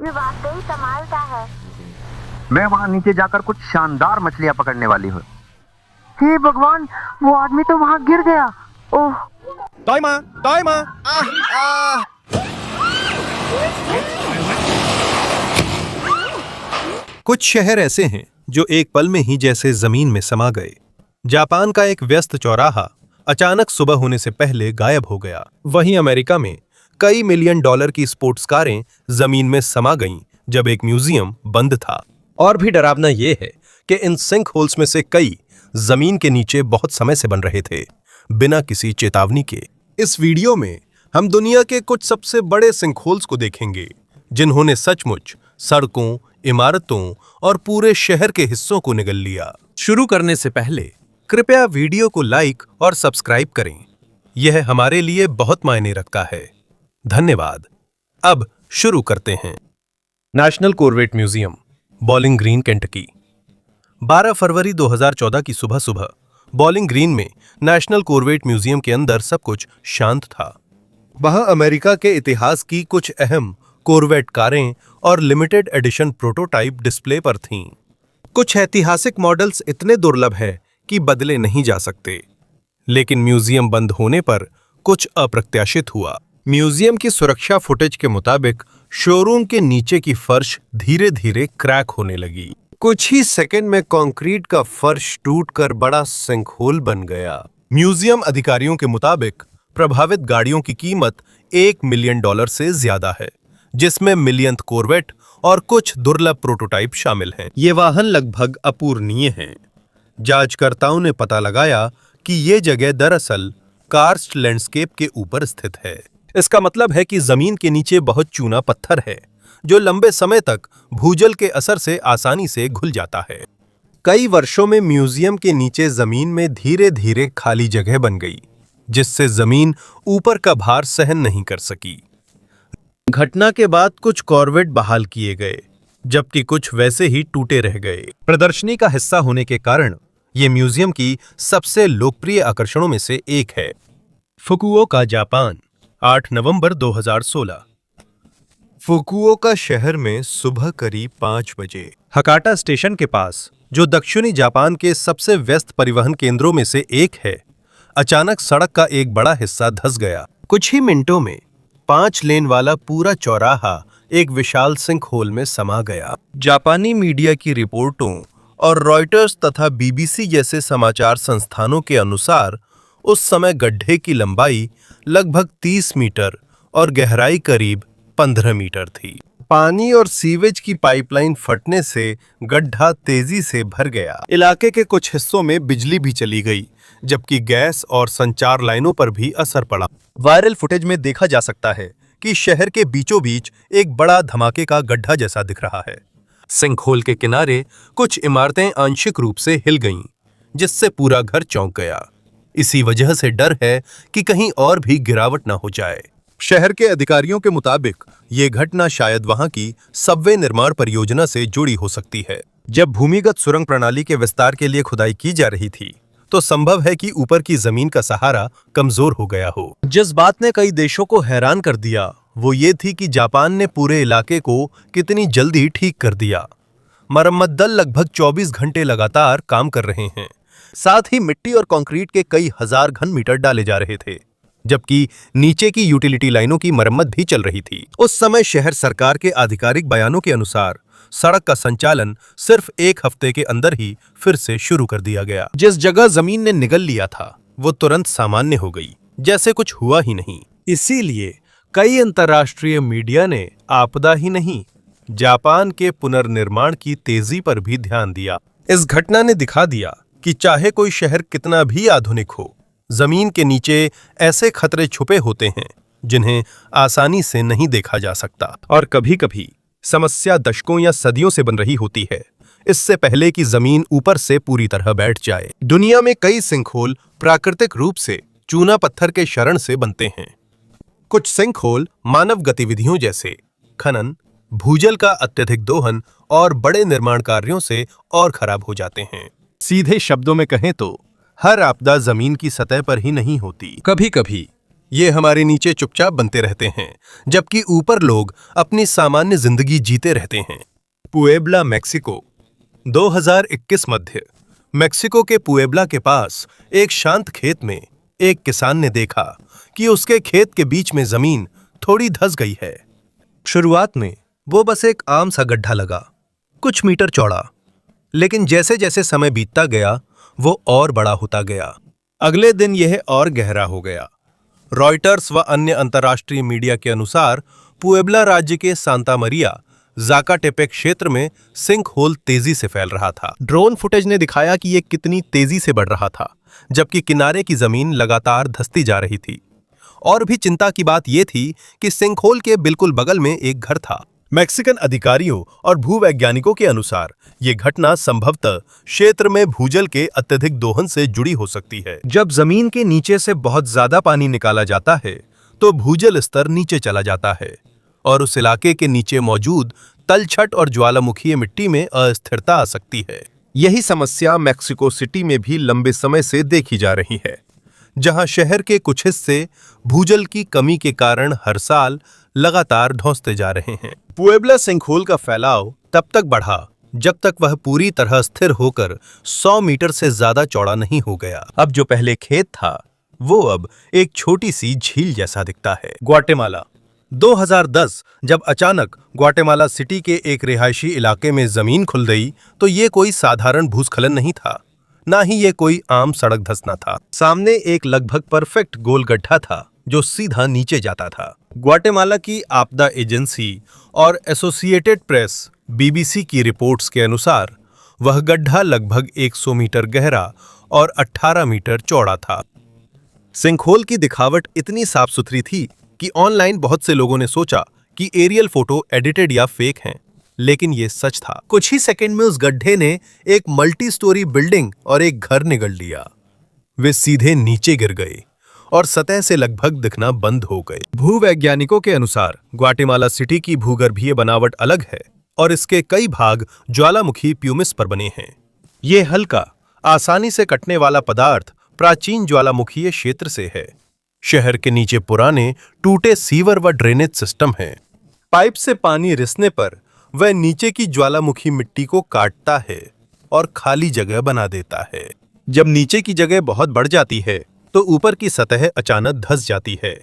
ये वाकई कमाल का है। मैं वहाँ नीचे जाकर कुछ शानदार मछलियाँ पकड़ने वाली हूँ। हे भगवान, वो आदमी तो वहाँ गिर गया। ओह, Toima! कुछ शहर ऐसे हैं जो एक पल में ही जैसे जमीन में समा गए। जापान का एक व्यस्त चौराहा अचानक सुबह होने से पहले गायब हो गया। वहीं अमेरिका में कई मिलियन डॉलर की स्पोर्ट्स कारें जमीन में समा गईं जब एक म्यूजियम बंद था। और भी डरावना यह है कि इन सिंक होल्स में से कई जमीन के नीचे बहुत समय से बन रहे थे, बिना किसी चेतावनी के। इस वीडियो में हम दुनिया के कुछ सबसे बड़े सिंक होल्स को देखेंगे, जिन्होंने सचमुच सड़कों, इमारतों और पूरे शहर के हिस्सों को निगल लिया। शुरू करने से पहले कृपया वीडियो को लाइक और सब्सक्राइब करें। यह हमारे लिए बहुत मायने रखता है। धन्यवाद। अब शुरू करते हैं। National corvette museum, bowling green, Kentucky. 12 फरवरी 2014 की सुबह सुबह बॉलिंग ग्रीन में नेशनल कॉर्वेट म्यूजियम के अंदर सब कुछ शांत था। वहां अमेरिका के इतिहास की कुछ अहम कॉर्वेट कारें और लिमिटेड एडिशन प्रोटोटाइप डिस्प्ले पर थीं। कुछ ऐतिहासिक मॉडल्स इतने दुर्लभ है कि बदले नहीं जा सकते। लेकिन म्यूजियम बंद होने पर कुछ अप्रत्याशित हुआ। म्यूजियम की सुरक्षा फुटेज के मुताबिक शोरूम के नीचे की फर्श धीरे धीरे क्रैक होने लगी। कुछ ही सेकंड में कंक्रीट का फर्श टूटकर बड़ा सिंक होल बन गया। म्यूजियम अधिकारियों के मुताबिक प्रभावित गाड़ियों की कीमत $1 मिलियन से ज्यादा है, जिसमें मिलियंथ कॉर्वेट और कुछ दुर्लभ प्रोटोटाइप शामिल हैं। ये वाहन लगभग अपूरणीय हैं। जांचकर्ताओं ने पता लगाया कि ये जगह दरअसल कार्स्ट लैंडस्केप के ऊपर स्थित है। इसका मतलब है कि जमीन के नीचे बहुत चूना पत्थर है, जो लंबे समय तक भूजल के असर से आसानी से घुल जाता है। कई वर्षों में म्यूजियम के नीचे जमीन में धीरे धीरे खाली जगह बन गई, जिससे जमीन ऊपर का भार सहन नहीं कर सकी। घटना के बाद कुछ कॉर्वेट बहाल किए गए, जबकि कुछ वैसे ही टूटे रह गए। प्रदर्शनी का हिस्सा होने के कारण यह म्यूजियम की सबसे लोकप्रिय आकर्षणों में से एक है। फुकुओका, जापान, 8 नवंबर 2016। फुकुओका शहर में सुबह करीब 5 बजे हकाटा स्टेशन के पास, जो दक्षिणी जापान के सबसे व्यस्त परिवहन केंद्रों में से एक है, अचानक सड़क का एक बड़ा हिस्सा धंस गया। कुछ ही मिनटों में 5 लेन वाला पूरा चौराहा एक विशाल सिंक होल में समा गया। जापानी मीडिया की रिपोर्टों और रॉयटर्स तथा बीबीसी जैसे समाचार संस्थानों के अनुसार उस समय गड्ढे की लंबाई लगभग 30 मीटर और गहराई करीब 15 मीटर थी। पानी और सीवेज की पाइपलाइन फटने से गड्ढा तेजी से भर गया। इलाके के कुछ हिस्सों में बिजली भी चली गई, जबकि गैस और संचार लाइनों पर भी असर पड़ा। वायरल फुटेज में देखा जा सकता है कि शहर के बीचों बीच एक बड़ा धमाके का गड्ढा जैसा दिख रहा है। सिंक होल के किनारे कुछ इमारतें आंशिक रूप से हिल गईं, जिससे पूरा घर चौंक गया। इसी वजह से डर है कि कहीं और भी गिरावट न हो जाए। शहर के अधिकारियों के मुताबिक ये घटना शायद वहां की सबवे निर्माण परियोजना से जुड़ी हो सकती है। जब भूमिगत सुरंग प्रणाली के विस्तार के लिए खुदाई की जा रही थी, तो संभव है कि ऊपर की जमीन का सहारा कमजोर हो गया हो। जिस बात ने कई देशों को हैरान कर दिया वो ये थी कि जापान ने पूरे इलाके को कितनी जल्दी ठीक कर दिया। मरम्मत दल लगभग 24 घंटे लगातार काम कर रहे हैं। साथ ही मिट्टी और कंक्रीट के कई हजार घन मीटर डाले जा रहे थे, जबकि नीचे की यूटिलिटी लाइनों की मरम्मत भी चल रही थी। उस समय शहर सरकार के आधिकारिक बयानों के अनुसार सड़क का संचालन सिर्फ 1 हफ्ते के अंदर ही फिर से शुरू कर दिया गया। जिस जगह जमीन ने निगल लिया था वो तुरंत सामान्य हो गई, जैसे कुछ हुआ ही नहीं। इसीलिए कई अंतर्राष्ट्रीय मीडिया ने आपदा ही नहीं, जापान के पुनर्निर्माण की तेजी पर भी ध्यान दिया। इस घटना ने दिखा दिया कि चाहे कोई शहर कितना भी आधुनिक हो, जमीन के नीचे ऐसे खतरे छुपे होते हैं जिन्हें आसानी से नहीं देखा जा सकता। और कभी-कभी समस्या दशकों या सदियों से बन रही होती है, इससे पहले कि जमीन ऊपर से पूरी तरह बैठ जाए। दुनिया में कई सिंकहोल प्राकृतिक रूप से चूना पत्थर के शरण से बनते हैं। कुछ सिंकहोल मानव गतिविधियों जैसे खनन, भूजल का अत्यधिक दोहन और बड़े निर्माण कार्यों से और खराब हो जाते हैं। सीधे शब्दों में कहें तो हर आपदा जमीन की सतह पर ही नहीं होती। कभी-कभी ये हमारे नीचे चुपचाप बनते रहते हैं, जबकि ऊपर लोग अपनी सामान्य जिंदगी जीते रहते हैं। पुएब्ला, मैक्सिको। 2021 मध्य मैक्सिको के पुएब्ला के पास एक शांत खेत में एक किसान ने देखा कि उसके खेत के बीच में जमीन थोड़ी धंस गई है। शुरुआत में वो बस एक आम सा गड्ढा लगा, कुछ मीटर चौड़ा, लेकिन जैसे जैसे समय बीतता गया वो और बड़ा होता गया। अगले दिन यह और गहरा हो गया। रॉयटर्स व अन्य अंतर्राष्ट्रीय मीडिया के अनुसार पुएब्ला राज्य के सांता मरिया ज़ाकाटेपेक क्षेत्र में सिंक होल तेजी से फैल रहा था। ड्रोन फुटेज ने दिखाया कि यह कितनी तेजी से बढ़ रहा था, जबकि किनारे की जमीन लगातार धंसती जा रही थी। और भी चिंता की बात यह थी कि सिंक होल के बिल्कुल बगल में एक घर था। मैक्सिकन अधिकारियों और भूवैज्ञानिकों के अनुसार यह घटना संभवतः क्षेत्र में भूजल के अत्यधिक दोहन से जुड़ी हो सकती है। जब जमीन के नीचे से बहुत ज्यादा पानी निकाला जाता है तो भूजल स्तर नीचे चला जाता है और उस इलाके के नीचे मौजूद तलछट और ज्वालामुखीय मिट्टी में अस्थिरता आ सकती है। यही समस्या मैक्सिको सिटी में भी लंबे समय से देखी जा रही है, जहां शहर के कुछ हिस्से भूजल की कमी के कारण हर साल लगातार धंसते जा रहे हैं। पुएब्ला सिंकहोल का फैलाव तब तक बढ़ा जब तक वह पूरी तरह स्थिर होकर 100 मीटर से ज्यादा चौड़ा नहीं हो गया। अब जो पहले खेत था वो अब एक छोटी सी झील जैसा दिखता है। ग्वाटेमाला। 2010 जब अचानक ग्वाटेमाला सिटी के एक रिहायशी इलाके में जमीन खुल गई तो ये कोई साधारण भूस्खलन नहीं था, ना ही ये कोई आम सड़क धंसना था। सामने एक लगभग परफेक्ट गोल गड्ढा था जो सीधा नीचे जाता था। ग्वाटेमाला की आपदा एजेंसी और एसोसिएटेड प्रेस बीबीसी की रिपोर्ट्स के अनुसार वह गड्ढा लगभग 100 मीटर गहरा और 18 मीटर चौड़ा था। सिंकहोल की दिखावट इतनी साफ सुथरी थी कि ऑनलाइन बहुत से लोगों ने सोचा कि एरियल फोटो एडिटेड या फेक हैं, लेकिन ये सच था। कुछ ही सेकंड में उस गड्ढे ने एक मल्टी स्टोरी बिल्डिंग और एक घर निगल लिया। वे सीधे नीचे गिर गए और सतह से लगभग दिखना बंद हो गए। भूवैज्ञानिकों के अनुसार ग्वाटेमाला सिटी की भूगर्भीय बनावट अलग है और इसके कई भाग ज्वालामुखी प्यूमिस पर बने हैं। ये हल्का, आसानी से कटने वाला पदार्थ प्राचीन ज्वालामुखीय क्षेत्र से है। शहर के नीचे पुराने टूटे सीवर व ड्रेनेज सिस्टम हैं। पाइप से पानी रिसने पर वह नीचे की ज्वालामुखी मिट्टी को काटता है और खाली जगह बना देता है। जब नीचे की जगह बहुत बढ़ जाती है तो ऊपर की सतह अचानक धंस जाती है।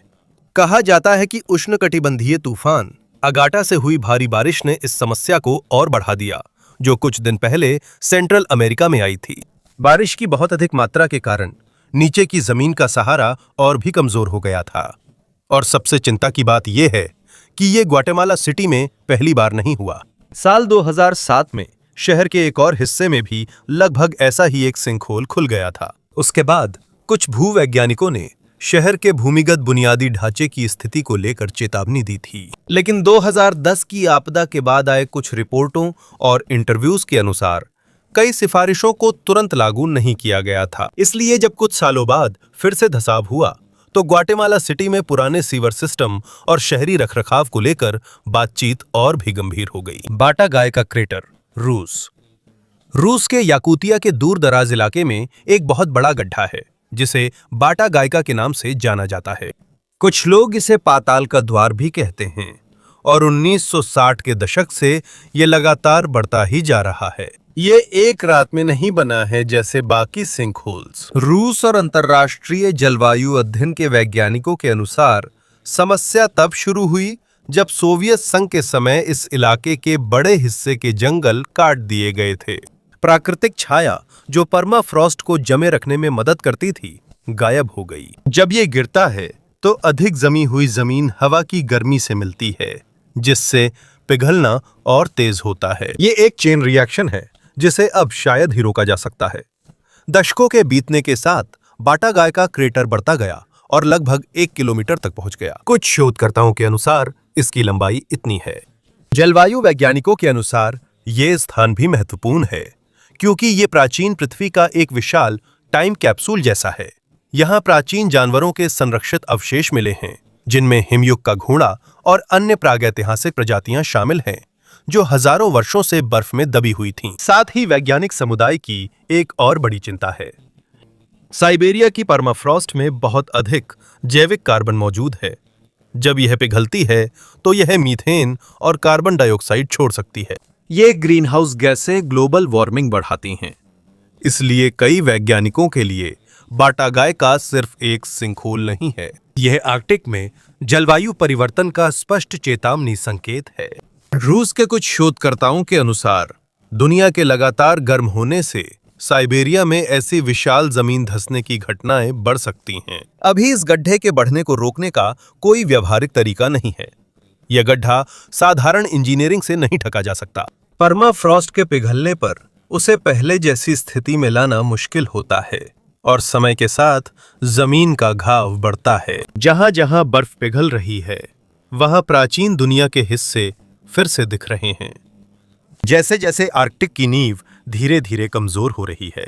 कहा जाता है कि उष्णकटिबंधीय तूफान अगाटा से हुई भारी बारिश ने इस समस्या को और बढ़ा दिया, जो कुछ दिन पहले सेंट्रल अमेरिका में आई थी। बारिश की बहुत अधिक मात्रा के कारण नीचे की जमीन का सहारा और भी कमजोर हो गया था। और सबसे चिंता की बात यह है कि ये ग्वाटेमाला सिटी में पहली बार नहीं हुआ। साल 2007 में शहर के एक और हिस्से में भी लगभग ऐसा ही एक सिंकहोल खुल गया था। उसके बाद कुछ भूवैज्ञानिकों ने शहर के भूमिगत बुनियादी ढांचे की स्थिति को लेकर चेतावनी दी थी, लेकिन 2010 की आपदा के बाद आए कुछ रिपोर्टों और इंटरव्यूज के अनुसार कई सिफारिशों को तुरंत लागू नहीं किया गया था। इसलिए जब कुछ सालों बाद फिर से धंसाव हुआ तो ग्वाटेमाला सिटी में पुराने सीवर सिस्टम और शहरी रखरखाव को लेकर बातचीत और भी गंभीर हो गई। बाटा गाय का क्रेटर। रूस के याकुतिया के दूर दराज इलाके में एक बहुत बड़ा गड्ढा है जिसे बाटा गायका के नाम से जाना जाता है। कुछ लोग इसे पाताल का द्वार भी कहते हैं और 1960 के दशक से ये लगातार बढ़ता ही जा रहा है। ये एक रात में नहीं बना है जैसे बाकी सिंकहोल्स। रूस और अंतर्राष्ट्रीय जलवायु अध्ययन के वैज्ञानिकों के अनुसार समस्या तब शुरू हुई जब सोवियत संघ के समय इस इलाके के बड़े हिस्से के जंगल काट दिए गए थे। प्राकृतिक छाया जो परमाफ्रॉस्ट को जमे रखने में मदद करती थी, गायब हो गई। जब ये गिरता है तो अधिक जमी हुई जमीन हवा की गर्मी से मिलती है, जिससे पिघलना और तेज होता है। ये एक चेन रिएक्शन है जिसे अब शायद ही रोका जा सकता है। दशकों के बीतने के साथ बाटा गाय का क्रेटर बढ़ता गया और लगभग 1 किलोमीटर तक पहुंच गया। कुछ शोधकर्ताओं के अनुसार इसकी लंबाई इतनी है। जलवायु वैज्ञानिकों के अनुसार ये स्थान भी महत्वपूर्ण है क्योंकि ये प्राचीन पृथ्वी का एक विशाल टाइम कैप्सूल जैसा है। यहाँ प्राचीन जानवरों के संरक्षित अवशेष मिले हैं, जिनमें हिमयुग का घोड़ा और अन्य प्रागैतिहासिक प्रजातियां शामिल हैं जो हजारों वर्षों से बर्फ में दबी हुई थीं। साथ ही वैज्ञानिक समुदाय की एक और बड़ी चिंता है। साइबेरिया की परमाफ्रॉस्ट में बहुत अधिक जैविक कार्बन मौजूद है। जब यह पिघलती है तो यह मीथेन और कार्बन डाइऑक्साइड छोड़ सकती है। ये ग्रीन हाउस गैसें ग्लोबल वार्मिंग बढ़ाती हैं। इसलिए कई वैज्ञानिकों के लिए बाटागाय का सिर्फ एक सिंखोल नहीं है, यह आर्कटिक में जलवायु परिवर्तन का स्पष्ट चेतावनी संकेत है। रूस के कुछ शोधकर्ताओं के अनुसार दुनिया के लगातार गर्म होने से साइबेरिया में ऐसी विशाल जमीन धंसने की घटनाएं बढ़ सकती हैं। अभी इस गड्ढे के बढ़ने को रोकने का कोई व्यावहारिक तरीका नहीं है। यह गड्ढा साधारण इंजीनियरिंग से नहीं ढका जा सकता। परमाफ्रॉस्ट के पिघलने पर उसे पहले जैसी स्थिति में लाना मुश्किल होता है और समय के साथ जमीन का घाव बढ़ता है। जहां जहां बर्फ पिघल रही है वहां प्राचीन दुनिया के हिस्से फिर से दिख रहे हैं। जैसे जैसे आर्कटिक की नींव धीरे धीरे कमजोर हो रही है,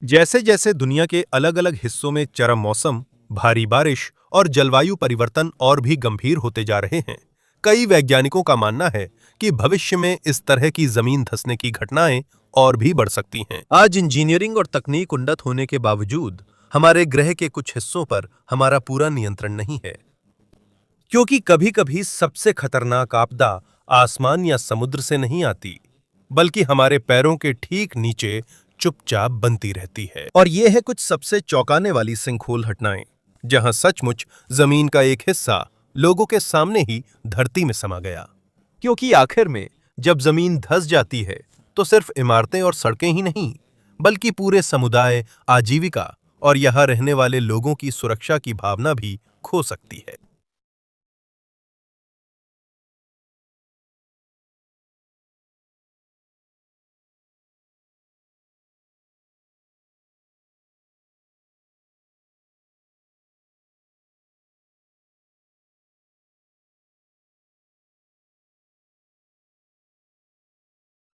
जैसे जैसे दुनिया के अलग अलग हिस्सों में चरम मौसम, भारी बारिश और जलवायु परिवर्तन और भी गंभीर होते जा रहे हैं, कई वैज्ञानिकों का मानना है कि भविष्य में इस तरह की जमीन धंसने की घटनाएं और भी बढ़ सकती हैं। आज इंजीनियरिंग और तकनीक उन्नत होने के बावजूद हमारे ग्रह के कुछ हिस्सों पर हमारा पूरा नियंत्रण नहीं है, क्योंकि कभी कभी सबसे खतरनाक आपदा आसमान या समुद्र से नहीं आती, बल्कि हमारे पैरों के ठीक नीचे चुपचाप बनती रहती है। और ये है कुछ सबसे चौंकाने वाली सिंखोल घटनाएं, जहां सचमुच जमीन का एक हिस्सा लोगों के सामने ही धरती में समा गया। क्योंकि आखिर में जब जमीन धंस जाती है तो सिर्फ इमारतें और सड़कें ही नहीं, बल्कि पूरे समुदाय, आजीविका और यहां रहने वाले लोगों की सुरक्षा की भावना भी खो सकती है।